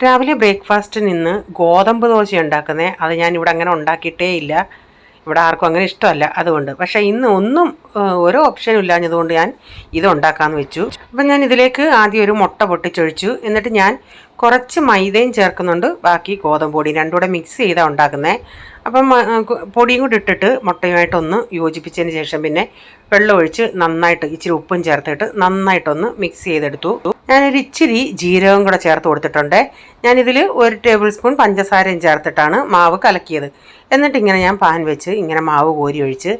രാവിലെ ബ്രേക്ക്ഫാസ്റ്റിന് ഇന്ന് ഗോതമ്പ് ദോശ ഉണ്ടാക്കുന്നത്. അത് ഞാൻ ഇവിടെ അങ്ങനെ ഉണ്ടാക്കിയിട്ടേ ഇല്ല. ഇവിടെ ആർക്കും അങ്ങനെ ഇഷ്ടമല്ല, അതുകൊണ്ട്. പക്ഷേ ഇന്ന് ഒന്നും ഓരോ ഓപ്ഷനും ഇല്ലാഞ്ഞതുകൊണ്ട് ഞാൻ ഇത് ഉണ്ടാക്കാമെന്ന് വെച്ചു. അപ്പം ഞാൻ ഇതിലേക്ക് ആദ്യം ഒരു മുട്ട പൊട്ടിച്ചൊഴിച്ചു. എന്നിട്ട് ഞാൻ കുറച്ച് മൈദയും ചേർക്കുന്നുണ്ട്, ബാക്കി ഗോതമ്പ് പൊടി രണ്ടും കൂടെ മിക്സ് ചെയ്താണ് ഉണ്ടാക്കുന്നത്. അപ്പം പൊടിയും കൂടി ഇട്ടിട്ട് മുട്ടയുമായിട്ടൊന്ന് യോജിപ്പിച്ചതിന് ശേഷം പിന്നെ വെള്ളം ഒഴിച്ച് നന്നായിട്ട് ഇച്ചിരി ഉപ്പും ചേർത്തിട്ട് നന്നായിട്ടൊന്ന് മിക്സ് ചെയ്തെടുത്തു. ഞാനൊരു ഇച്ചിരി ജീരകം കൂടെ ചേർത്ത് കൊടുത്തിട്ടുണ്ട്. ഞാനിതിൽ 1 ടേബിൾ സ്പൂൺ പഞ്ചസാരയും ചേർത്തിട്ടാണ് മാവ് കലക്കിയത്. എന്നിട്ട് ഇങ്ങനെ ഞാൻ പാൻ വെച്ച് ഇങ്ങനെ മാവ് കോരി ഒഴിച്ച്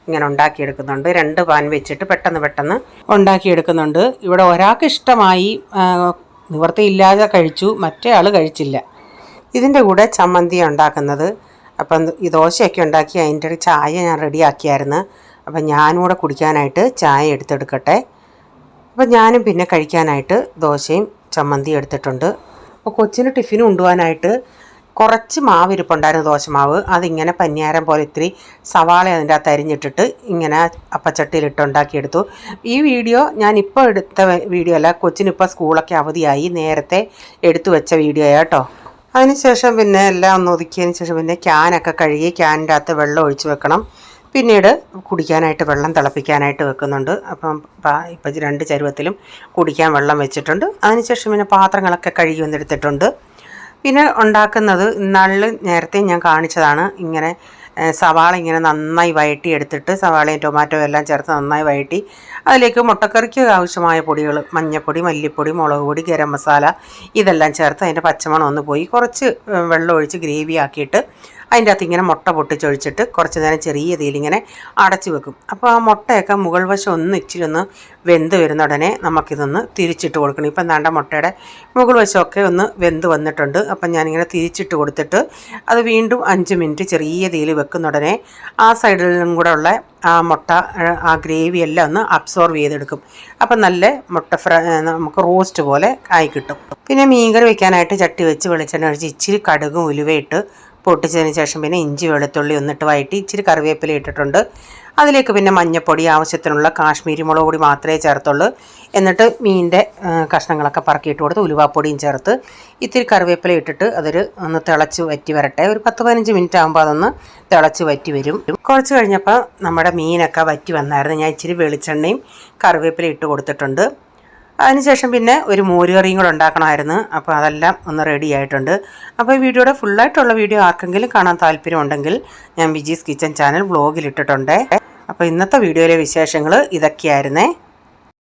ഇങ്ങനെ ഉണ്ടാക്കിയെടുക്കുന്നുണ്ട്. 2 പാൻ വെച്ചിട്ട് പെട്ടെന്ന് ഉണ്ടാക്കിയെടുക്കുന്നുണ്ട്. ഇവിടെ ഒരാൾക്ക് ഇഷ്ടമായി, നിവൃത്തിയില്ലാതെ കഴിച്ചു, മറ്റേ ആൾ കഴിച്ചില്ല. ഇതിൻ്റെ കൂടെ ചമ്മന്തി ഉണ്ടാക്കുന്നത്. അപ്പം ഈ ദോശയൊക്കെ ഉണ്ടാക്കി അതിൻ്റെ ഒരു ചായ ഞാൻ റെഡിയാക്കിയായിരുന്നു. അപ്പം ഞാനും കൂടെ കുടിക്കാനായിട്ട് ചായ എടുത്തെടുക്കട്ടെ. അപ്പം ഞാനും പിന്നെ കഴിക്കാനായിട്ട് ദോശയും ചമ്മന്തി എടുത്തിട്ടുണ്ട്. അപ്പോൾ കൊച്ചിന് ടിഫിന് കൊണ്ടുപോകാനായിട്ട് കുറച്ച് മാവ് ഇരിപ്പുണ്ടായിരുന്നു, ദോശമാവ്. അതിങ്ങനെ പന്നിയാരം പോലെ ഇത്തിരി സവാള അതിൻ്റെ അകത്ത് അരിഞ്ഞിട്ടിട്ട് ഇങ്ങനെ അപ്പച്ചട്ടിയിലിട്ട് ഉണ്ടാക്കിയെടുത്തു. ഈ വീഡിയോ ഞാനിപ്പോൾ എടുത്ത വീഡിയോ അല്ല, കൊച്ചിനിപ്പോൾ സ്കൂളൊക്കെ അവധിയായി, നേരത്തെ എടുത്തു വെച്ച വീഡിയോ കേട്ടോ. അതിനുശേഷം പിന്നെ എല്ലാം ഒന്ന് ഒതുക്കിയതിന് ശേഷം പിന്നെ ക്യാനൊക്കെ കഴുകി ക്യാനിൻ്റെ അകത്ത് വെള്ളം ഒഴിച്ച് വെക്കണം. പിന്നീട് കുടിക്കാനായിട്ട് വെള്ളം തിളപ്പിക്കാനായിട്ട് വെക്കുന്നുണ്ട്. അപ്പം ഇപ്പം 2 ചരുവത്തിലും കുടിക്കാൻ വെള്ളം വെച്ചിട്ടുണ്ട്. അതിനുശേഷം പിന്നെ പാത്രങ്ങളൊക്കെ കഴുകി വന്നെടുത്തിട്ടുണ്ട്. പിന്നെ ഉണ്ടാക്കുന്നത് ഇന്നാളിൽ നേരത്തെ ഞാൻ കാണിച്ചതാണ്. ഇങ്ങനെ സവാള ഇങ്ങനെ നന്നായി വഴറ്റി എടുത്തിട്ട് സവാളയും ടൊമാറ്റോ എല്ലാം ചേർത്ത് നന്നായി വഴറ്റി അതിലേക്ക് മുട്ടക്കറിക്ക് ആവശ്യമായ പൊടികൾ, മഞ്ഞൾപ്പൊടി, മല്ലിപ്പൊടി, മുളക് പൊടി, ഗരം മസാല ഇതെല്ലാം ചേർത്ത് അതിൻ്റെ പച്ചമണം ഒന്ന് പോയി കുറച്ച് വെള്ളം ഒഴിച്ച് ഗ്രേവി ആക്കിയിട്ട് അതിൻ്റെ അകത്ത് ഇങ്ങനെ മുട്ട പൊട്ടിച്ചൊഴിച്ചിട്ട് കുറച്ച് നേരം ചെറിയ തീയിലിങ്ങനെ അടച്ചു വെക്കും. അപ്പോൾ ആ മുട്ടയൊക്കെ മുകൾ വശം ഒന്ന് ഇച്ചിരി ഒന്ന് വെന്ത് വരുന്ന ഉടനെ നമുക്കിതൊന്ന് തിരിച്ചിട്ട് കൊടുക്കണം. ഇപ്പം എന്താണ്ട മുട്ടയുടെ മുകൾ വശമൊക്കെ ഒന്ന് വെന്ത് വന്നിട്ടുണ്ട്. അപ്പം ഞാനിങ്ങനെ തിരിച്ചിട്ട് കൊടുത്തിട്ട് അത് വീണ്ടും 5 മിനിറ്റ് ചെറിയ തീയിൽ വെക്കുന്ന ഉടനെ ആ സൈഡിലും കൂടെ ഉള്ള ആ മുട്ട ആ ഗ്രേവി എല്ലാം ഒന്ന് അബ്സോർവ് ചെയ്തെടുക്കും. അപ്പം നല്ല മുട്ട നമുക്ക് റോസ്റ്റ് പോലെ ആയി കിട്ടും. പിന്നെ മീൻകറി വെക്കാനായിട്ട് ചട്ടി വെച്ച് വെളിച്ചെണ്ണ ഒഴിച്ച് ഇച്ചിരി കടുകും ഉലുവയിട്ട് പൊട്ടിച്ചതിന് ശേഷം പിന്നെ ഇഞ്ചി വെളുത്തുള്ളി ഒന്നിട്ട് വഴറ്റി ഇച്ചിരി കറിവേപ്പില ഇട്ടിട്ടുണ്ട്. അതിലേക്ക് പിന്നെ മഞ്ഞൾപ്പൊടി, ആവശ്യത്തിനുള്ള കാശ്മീരി മുളക് പൊടി മാത്രമേ ചേർത്തുള്ളൂ. എന്നിട്ട് മീനിൻ്റെ കഷ്ണങ്ങളൊക്കെ പറക്കിയിട്ട് കൊടുത്ത് ഉലുവാപ്പൊടിയും ചേർത്ത് ഇത്തിരി കറിവേപ്പില ഇട്ടിട്ട് അതൊരു ഒന്ന് തിളച്ച് വറ്റി വരട്ടെ. ഒരു 10-15 മിനിറ്റ് ആകുമ്പോൾ അതൊന്ന് തിളച്ച് വറ്റി വരും. കുറച്ച് കഴിഞ്ഞപ്പോൾ നമ്മുടെ മീനൊക്കെ വറ്റി വന്നായിരുന്നു. ഞാൻ ഇച്ചിരി വെളിച്ചെണ്ണയും കറിവേപ്പില ഇട്ട് കൊടുത്തിട്ടുണ്ട്. അതിനുശേഷം പിന്നെ ഒരു മോരുകറിയും കൂടെ ഉണ്ടാക്കണമായിരുന്നു. അപ്പോൾ അതെല്ലാം ഒന്ന് റെഡി ആയിട്ടുണ്ട്. അപ്പോൾ ഈ വീഡിയോയുടെ ഫുള്ളായിട്ടുള്ള വീഡിയോ ആർക്കെങ്കിലും കാണാൻ താല്പര്യമുണ്ടെങ്കിൽ ഞാൻ വിജീസ് കിച്ചൻ ചാനൽ വ്ളോഗിലിട്ടിട്ടുണ്ട്. അപ്പോൾ ഇന്നത്തെ വീഡിയോയിലെ വിശേഷങ്ങൾ ഇതൊക്കെയായിരുന്നേ.